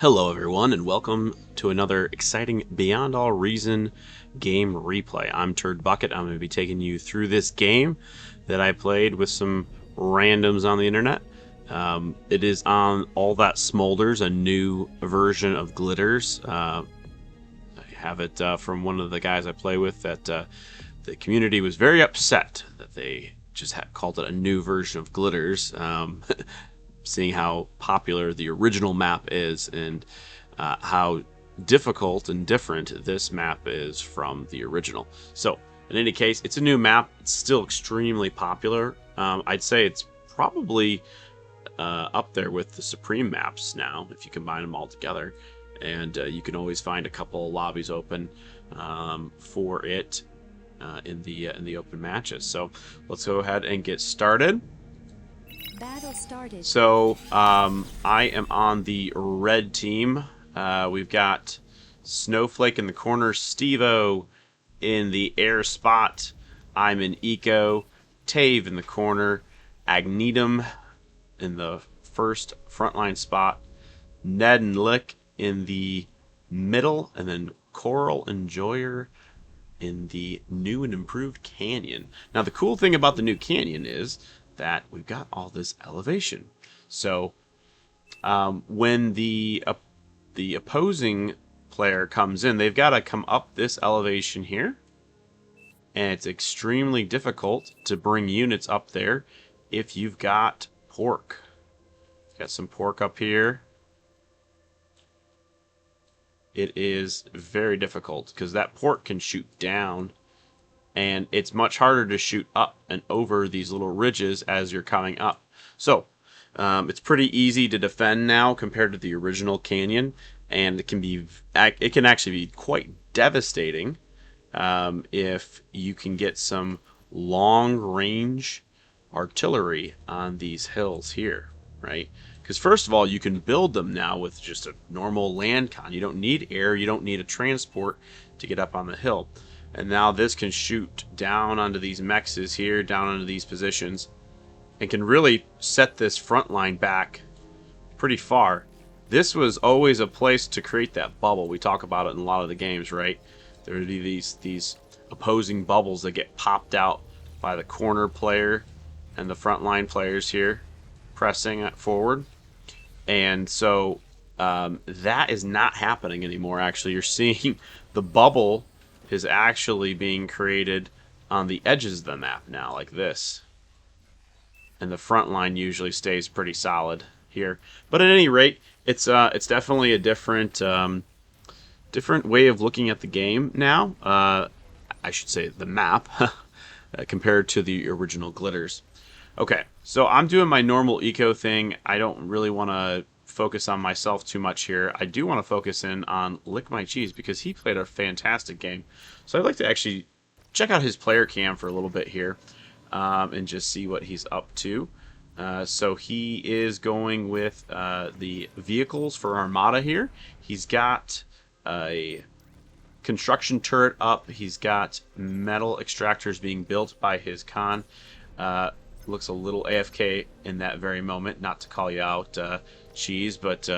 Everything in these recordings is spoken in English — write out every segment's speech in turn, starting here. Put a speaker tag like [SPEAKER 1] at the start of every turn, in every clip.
[SPEAKER 1] Hello everyone and welcome to another exciting Beyond All Reason game replay. I'm Turd Bucket. I'm going to be taking you through this game that I played with some randoms on the internet. It is on All That Smoulders, a new version of Glitters. I have it from one of the guys I play with that the community was very upset that they just called it a new version of Glitters. Seeing how popular the original map is and how difficult and different this map is from the original. So, in any case, it's a new map. It's still extremely popular. I'd say it's probably up there with the Supreme maps now, if you combine them all together. And you can always find a couple of lobbies open for it in the open matches. So, let's go ahead and get started.
[SPEAKER 2] Battle started.
[SPEAKER 1] So, I am on the red team. We've got Snowflake in the corner, Steve-O in the air spot. I'm in eco. Tave in the corner. Agnetum in the first frontline spot. Ned and Lick in the middle. And then Coral Enjoyer in the new and improved canyon. Now, the cool thing about the new canyon is that we've got all this elevation. So when the opposing player comes in, they've got to come up this elevation here, and it's extremely difficult to bring units up there if you've got pork. Got some pork up here. It is very difficult because that pork can shoot down, and it's much harder to shoot up and over these little ridges as you're coming up. So it's pretty easy to defend now compared to the original canyon, and it can actually be quite devastating if you can get some long range artillery on these hills here, right? Because first of all, you can build them now with just a normal land con. You don't need air, you don't need a transport to get up on the hill. And now this can shoot down onto these mexes here, down onto these positions, and can really set this front line back pretty far. This was always a place to create that bubble. We talk about it in a lot of the games, right? There would be these opposing bubbles that get popped out by the corner player and the front line players here pressing it forward. And so that is not happening anymore, actually. You're seeing the bubble is actually being created on the edges of the map now, like this. And the front line usually stays pretty solid here. But at any rate, it's definitely a different way of looking at the game now. I should say the map compared to the original Glitters. Okay, so I'm doing my normal eco thing. I don't really want to focus on myself too much here. I do want to focus in on lickmycheese because he played a fantastic game. So I'd like to actually check out his player cam for a little bit here and just see what he's up to. So he is going with the vehicles for Armada here. He's got a construction turret up. He's got metal extractors being built by his con. Looks a little AFK in that very moment, not to call you out, Cheese, but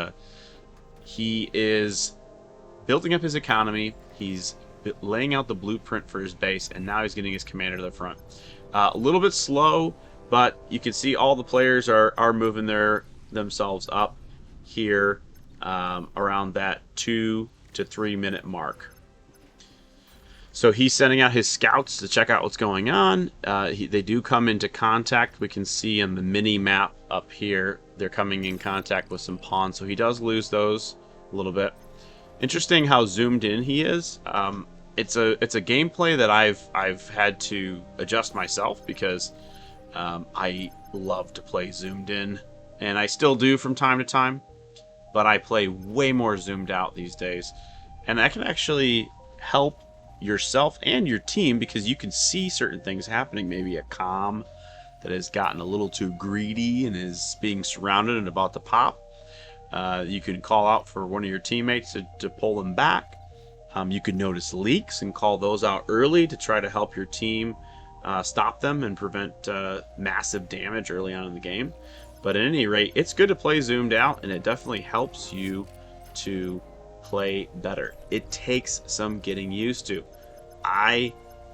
[SPEAKER 1] he is building up his economy. He's laying out the blueprint for his base, and now he's getting his commander to the front. A little bit slow, but you can see all the players are moving themselves up here around that 2 to 3 minute mark. So he's sending out his scouts to check out what's going on. They do come into contact. We can see on the mini map up here, they're coming in contact with some pawns. So he does lose those a little bit. Interesting how zoomed in he is. It's a gameplay that I've had to adjust myself because I love to play zoomed in, and I still do from time to time. But I play way more zoomed out these days, and that can actually help yourself and your team because you can see certain things happening. Maybe a comm that has gotten a little too greedy and is being surrounded and about to pop. You can call out for one of your teammates to pull them back. You can notice leaks and call those out early to try to help your team stop them and prevent massive damage early on in the game. But at any rate, it's good to play zoomed out, and it definitely helps you to play better. It takes some getting used to. I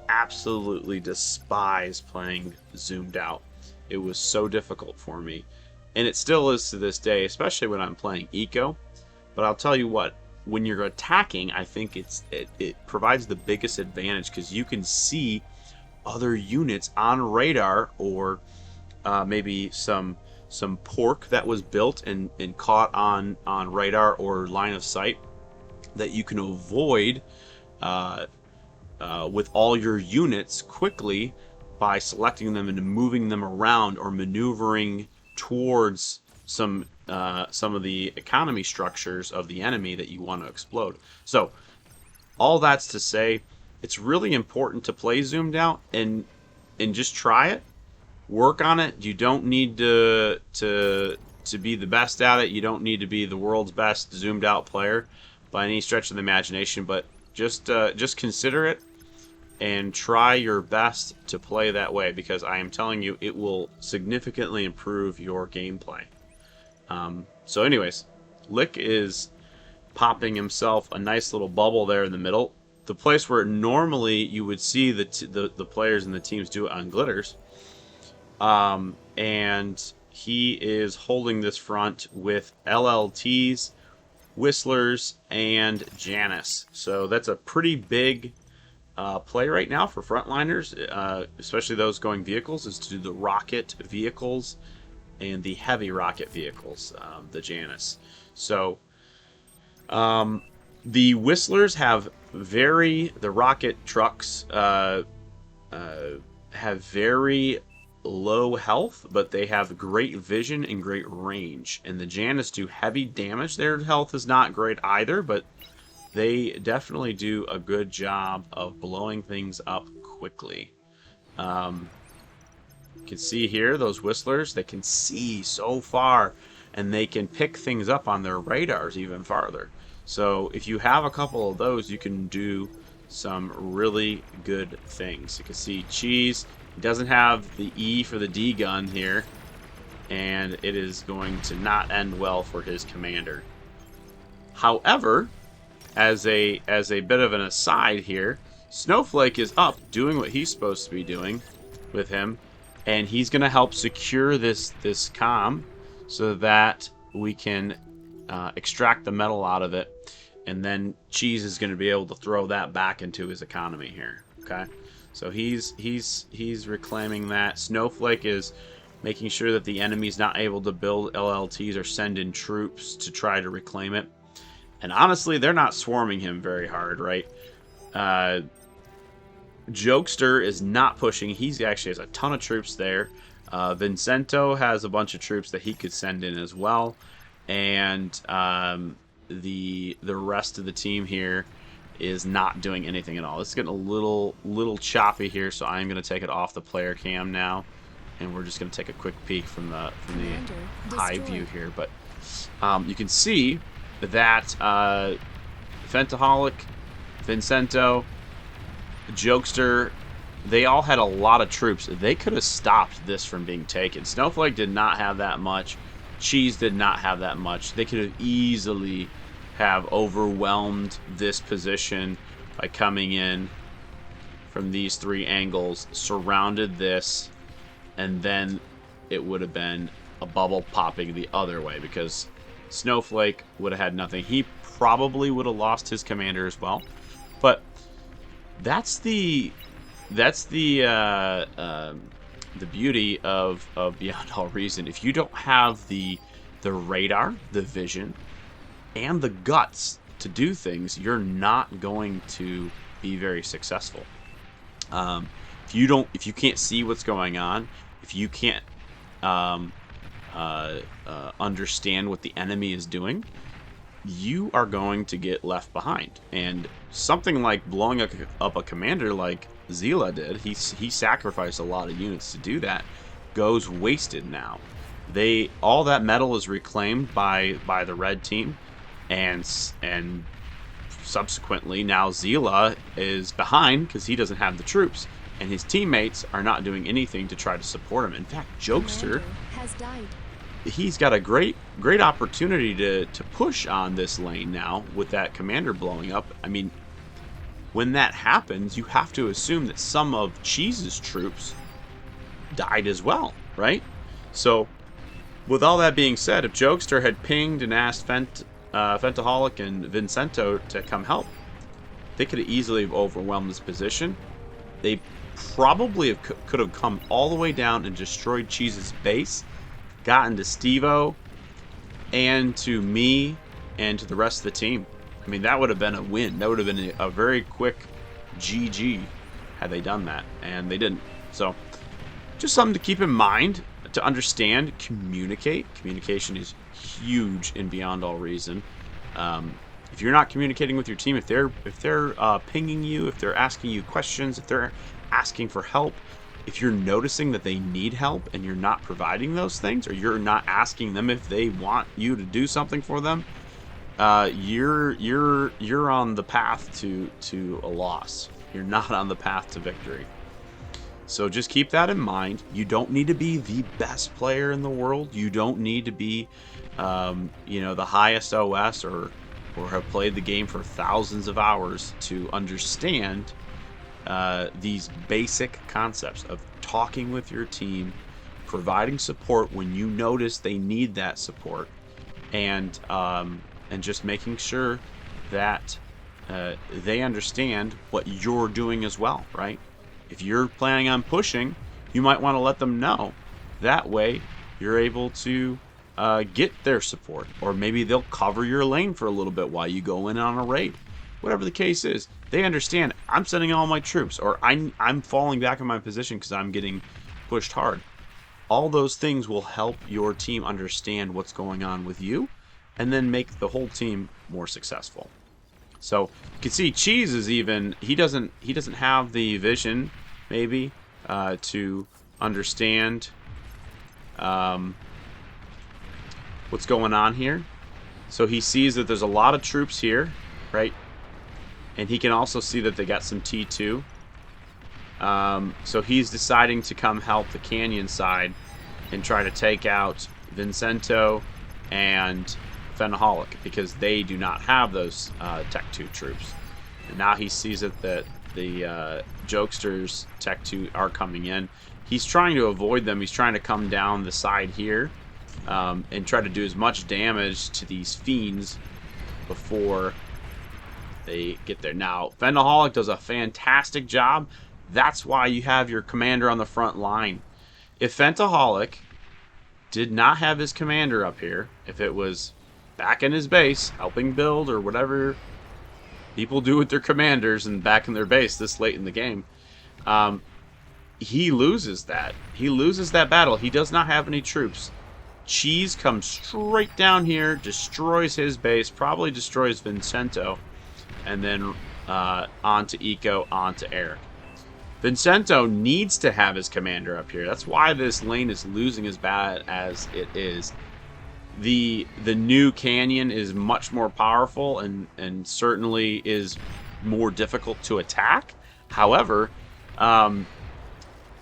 [SPEAKER 1] absolutely despise playing zoomed out. It was so difficult for me. And it still is to this day, especially when I'm playing eco. But I'll tell you what, when you're attacking, I think it provides the biggest advantage because you can see other units on radar, or maybe some pork that was built and caught on radar or line of sight that you can avoid with all your units quickly by selecting them and moving them around or maneuvering towards some of the economy structures of the enemy that you want to explode. So all that's to say, it's really important to play zoomed out and just try it, work on it. You don't need to be the best at it. You don't need to be the world's best zoomed out player by any stretch of the imagination, but just consider it and try your best to play that way, because I am telling you, it will significantly improve your gameplay. So anyways, Lick is popping himself a nice little bubble there in the middle, the place where normally you would see the players and the teams do it on glitters. And he is holding this front with LLTs, Whistlers, and Janus. So that's a pretty big play right now for frontliners, especially those going vehicles, is to do the rocket vehicles and the heavy rocket vehicles, the Janus. So the Whistlers have the rocket trucks have very low health, but they have great vision and great range. And the Janus do heavy damage. Their health is not great either, but they definitely do a good job of blowing things up quickly. You can see here, those Whistlers, they can see so far, and they can pick things up on their radars even farther. So if you have a couple of those, you can do some really good things. You can see Cheese, he doesn't have the E for the D gun here, and it is going to not end well for his commander. However, as a bit of an aside here, Snowflake is up doing what he's supposed to be doing with him, and he's going to help secure this comm so that we can extract the metal out of it, and then Cheese is going to be able to throw that back into his economy here. Okay, so he's reclaiming that. Snowflake is making sure that the enemy's not able to build LLTs or send in troops to try to reclaim it. And honestly, they're not swarming him very hard, right? Jokester is not pushing. He actually has a ton of troops there. Vincento has a bunch of troops that he could send in as well. And the rest of the team here is not doing anything at all. It's getting a little choppy here, so I'm going to take it off the player cam now, and we're just going to take a quick peek from the high view here. But you can see that Fentaholic, Vincento, Jokester, they all had a lot of troops. They could have stopped this from being taken. Snowflake did not have that much. Cheese did not have that much. They could have easily have overwhelmed this position by coming in from these three angles, surrounded this, and then it would have been a bubble popping the other way, because Snowflake would have had nothing. He probably would have lost his commander as well. But that's the beauty of Beyond All Reason. If you don't have the radar, the vision, and the guts to do things, you're not going to be very successful. If you can't see what's going on, if you can't understand what the enemy is doing, you are going to get left behind. And something like blowing up a commander like Zila did, he sacrificed a lot of units to do that, goes wasted now. All that metal is reclaimed by the red team, and subsequently now Zila is behind because he doesn't have the troops, and his teammates are not doing anything to try to support him. In fact, Jokester
[SPEAKER 2] Commander has died.
[SPEAKER 1] he's got a great opportunity to push on this lane now with that commander blowing up. I mean, when that happens, you have to assume that some of Cheese's troops died as well, right? So, with all that being said, if Jokester had pinged and asked Fentaholic and Vincento to come help, they could have easily overwhelmed this position. They probably could have come all the way down and destroyed Cheese's base, gotten to Stevo, and to me, and to the rest of the team. I mean, that would have been a win. That would have been a very quick GG had they done that, and they didn't. So, just something to keep in mind, to understand, communicate. Communication is huge and beyond all reason. If you're not communicating with your team, if they're pinging you, if they're asking you questions, if they're asking for help, if you're noticing that they need help and you're not providing those things, or you're not asking them if they want you to do something for them, you're on the path to a loss. You're not on the path to victory. So just keep that in mind. You don't need to be the best player in the world. You don't need to be, the highest OS or have played the game for thousands of hours to understand these basic concepts of talking with your team, providing support when you notice they need that support, and just making sure that they understand what you're doing as well, right? If you're planning on pushing, you might want to let them know. That way, you're able to get their support, or maybe they'll cover your lane for a little bit while you go in on a raid. Whatever the case is, they understand I'm sending all my troops, or I'm falling back in my position because I'm getting pushed hard. All those things will help your team understand what's going on with you, and then make the whole team more successful. So you can see Cheese is he doesn't have the vision maybe to understand what's going on here. So he sees that there's a lot of troops here, right? And he can also see that they got some T2. So he's deciding to come help the canyon side and try to take out Vincento and Fenaholic, because they do not have those Tech 2 troops. And now he sees that the Jokester's Tech 2 are coming in. He's trying to avoid them. He's trying to come down the side here and try to do as much damage to these fiends before they get there. Now, Fenaholic does a fantastic job. That's why you have your commander on the front line. If Fentaholic did not have his commander up here, if it was back in his base, helping build or whatever people do with their commanders and back in their base this late in the game, he loses that. He loses that battle. He does not have any troops. Cheese comes straight down here, destroys his base, probably destroys Vincento, and then onto Eco, onto Eric. Vincento needs to have his commander up here. That's why this lane is losing as bad as it is. The new canyon is much more powerful and certainly is more difficult to attack. However,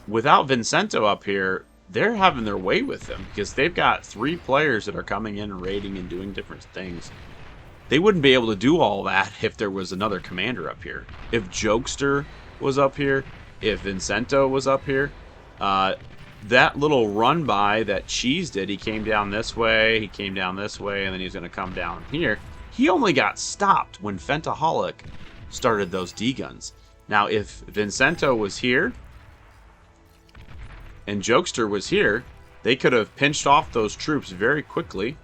[SPEAKER 1] without Vincento up here, they're having their way with them because they've got 3 players that are coming in and raiding and doing different things. They wouldn't be able to do all that if there was another commander up here. If Jokester was up here, if Vincento was up here, that little run by that Cheese did, he came down this way, he came down this way, and then he's going to come down here. He only got stopped when Fentaholic started those D-guns. Now, if Vincento was here and Jokester was here, they could have pinched off those troops very quickly,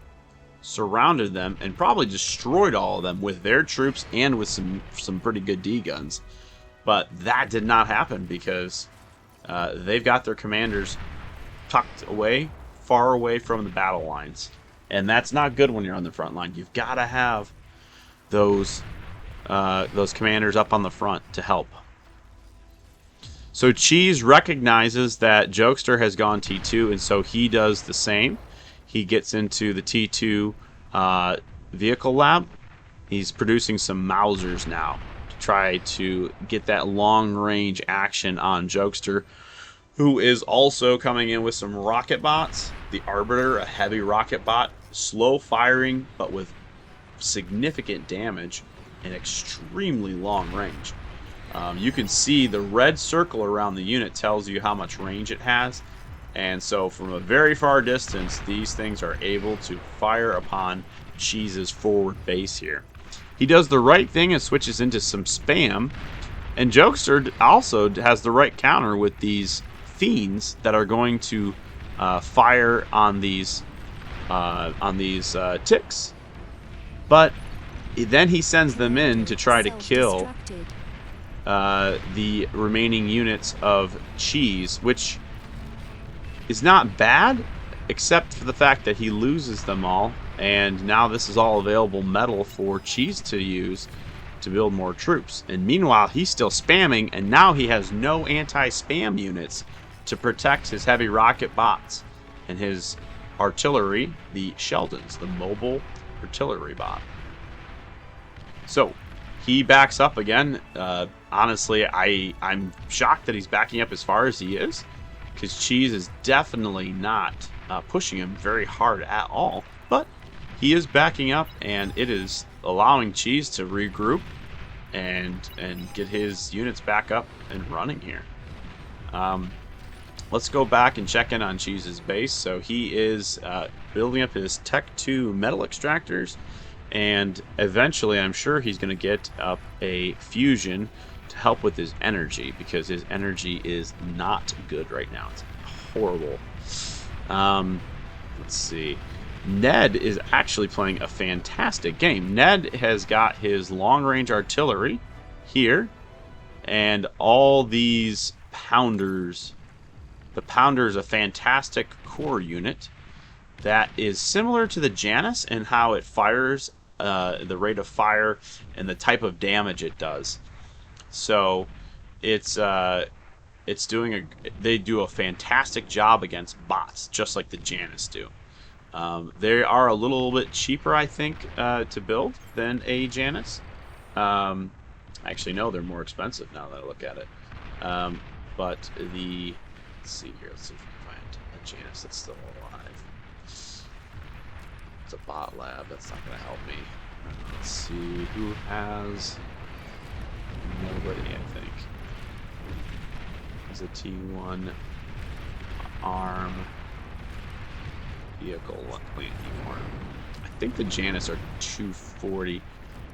[SPEAKER 1] surrounded them, and probably destroyed all of them with their troops and with some pretty good D-guns. But that did not happen because they've got their commanders tucked away, far away from the battle lines. And that's not good when you're on the front line. You've got to have those commanders up on the front to help. So Cheese recognizes that Jokester has gone T2, and so he does the same. He gets into the T2 vehicle lab. He's producing some Mausers now to try to get that long-range action on Jokester, who is also coming in with some rocket bots the Arbiter, a heavy rocket bot, slow firing, but with significant damage and extremely long range. You can see the red circle around the unit tells you how much range it has. And so from a very far distance, these things are able to fire upon Cheese's forward base here. He does the right thing and switches into some spam. And Jokester also has the right counter with these fiends that are going to fire on these ticks. But then he sends them in to try to kill the remaining units of Cheese, which is not bad, except for the fact that he loses them all, and now this is all available metal for Cheese to use to build more troops. And meanwhile, he's still spamming, and now he has no anti-spam units to protect his heavy rocket bots and his artillery, the Sheldons, the mobile artillery bot. So he backs up again. Honestly, I'm shocked that he's backing up as far as he is, because Cheese is definitely not pushing him very hard at all. But he is backing up, and it is allowing Cheese to regroup and get his units back up and running here. Let's go back and check in on Cheese's base. So he is building up his Tech 2 metal extractors, and eventually I'm sure he's going to get up a fusion to help with his energy, because his energy is not good right now. It's horrible. Let's see. Ned is actually playing a fantastic game. Ned has got his long-range artillery here, and all these pounders. The Pounder is a fantastic core unit that is similar to the Janus in how it fires, the rate of fire, and the type of damage it does. So it's doing they do a fantastic job against bots, just like the Janus do. They are a little bit cheaper, I think, to build than a Janus. Actually, no, they're more expensive now that I look at it. But the let's see here. Let's see if we can find a Janus that's still alive. It's a bot lab. That's not going to help me. Let's see who has. Nobody, I think. Is a T1 arm vehicle plant uniform. I think the Janus are 240.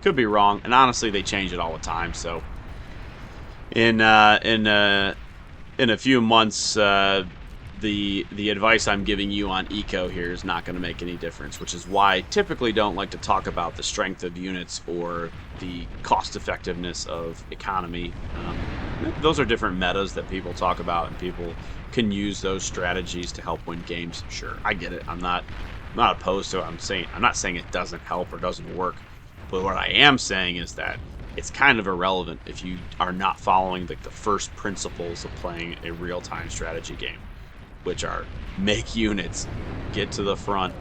[SPEAKER 1] Could be wrong, and honestly, they change it all the time. So, in a few months, the advice I'm giving you on eco here is not going to make any difference, which is why I typically don't like to talk about the strength of units or the cost effectiveness of economy. Those are different metas that people talk about, and people can use those strategies to help win games. Sure, I get it. I'm not opposed to it. I'm not saying it doesn't help or doesn't work, but what I am saying is that it's kind of irrelevant if you are not following the first principles of playing a real-time strategy game, which are make units, get to the front,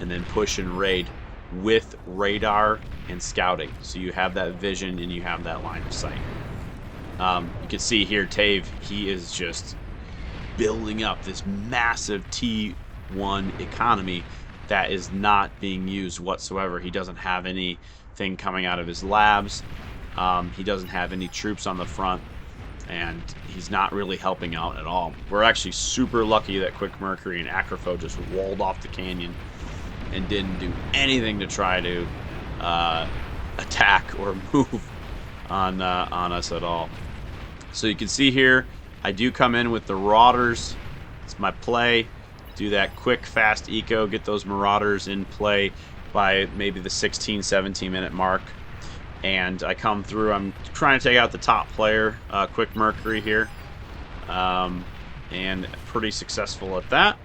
[SPEAKER 1] and then push and raid with radar and scouting. So you have that vision and you have that line of sight. You can see here, Tave, he is just building up this massive T1 economy that is not being used whatsoever. He doesn't have anything coming out of his labs. He doesn't have any troops on the front, and he's not really helping out at all. We're actually super lucky that Quick Mercury and Acrofo just walled off the canyon and didn't do anything to try to attack or move on us at all. So you can see here, I do come in with the Marauders. It's my play. Do that quick, fast eco, get those Marauders in play by maybe the 16, 17 minute mark. And I come through, I'm trying to take out the top player, Quick Mercury here. And pretty successful at that.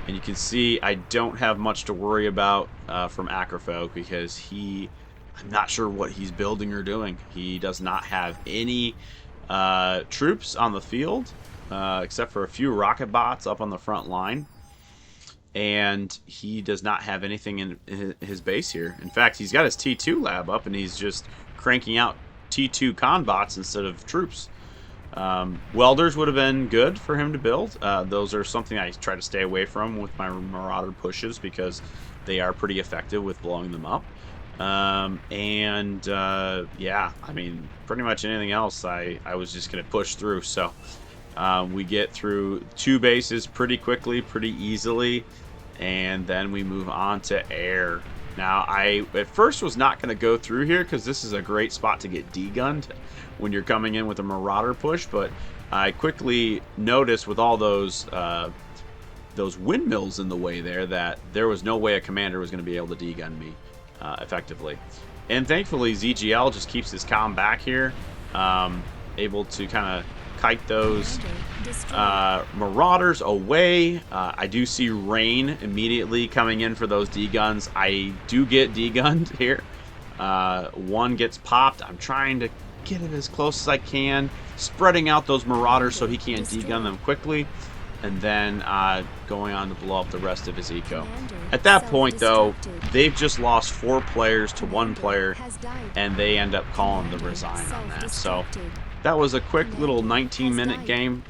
[SPEAKER 1] And you can see I don't have much to worry about from Acrofo, because I'm not sure what he's building or doing. He does not have any troops on the field, except for a few rocket bots up on the front line. And he does not have anything in his base here. In fact, he's got his T2 lab up, and he's just cranking out T2 con bots instead of troops. Welders would have been good for him to build. Those are something I try to stay away from with my Marauder pushes because they are pretty effective with blowing them up. Yeah, I mean, pretty much anything else I was just going to push through. So we get through 2 bases pretty quickly, pretty easily, and then we move on to air. Now, I at first was not going to go through here because this is a great spot to get degunned when you're coming in with a Marauder push, but I quickly noticed with all those windmills in the way there that there was no way a commander was going to be able to degun me effectively. And thankfully, ZGL just keeps his comm back here, able to kind of kite those Marauders away. I do see Rain immediately coming in for those deguns. I do get degunned here. One gets popped. I'm trying to get it as close as I can, spreading out those Marauders so he can't degun them quickly, and then going on to blow up the rest of his eco. At that point, though, they've just lost 4 players to 1 player, and they end up calling the resign on that. So that was a quick little 19-minute game.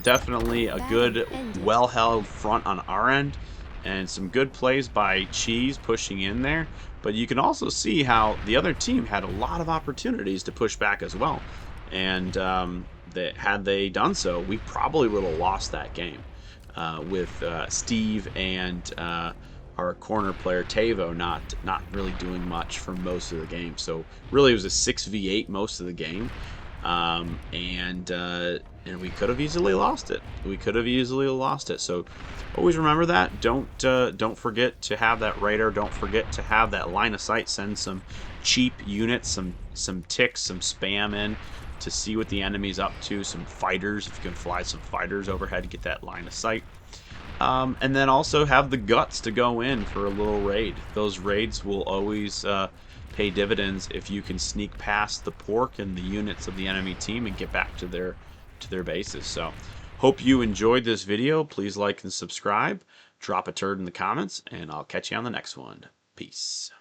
[SPEAKER 1] Definitely a good, well-held front on our end, and some good plays by Cheese pushing in there. But you can also see how the other team had a lot of opportunities to push back as well. And that had they done so, we probably would have lost that game with Steve and our corner player Tavo not really doing much for most of the game. So really, it was a 6v8 most of the game, and we could have easily lost it. We could have easily lost it. So always remember that. Don't forget to have that radar. Don't forget to have that line of sight. Send some cheap units, some ticks, some spam in to see what the enemy's up to. Some fighters, if you can fly some fighters overhead to get that line of sight. And then also have the guts to go in for a little raid. Those raids will always pay dividends if you can sneak past the pork and the units of the enemy team and get back to their bases. So hope you enjoyed this video. Please like and subscribe. Drop a turd in the comments, and I'll catch you on the next one. Peace.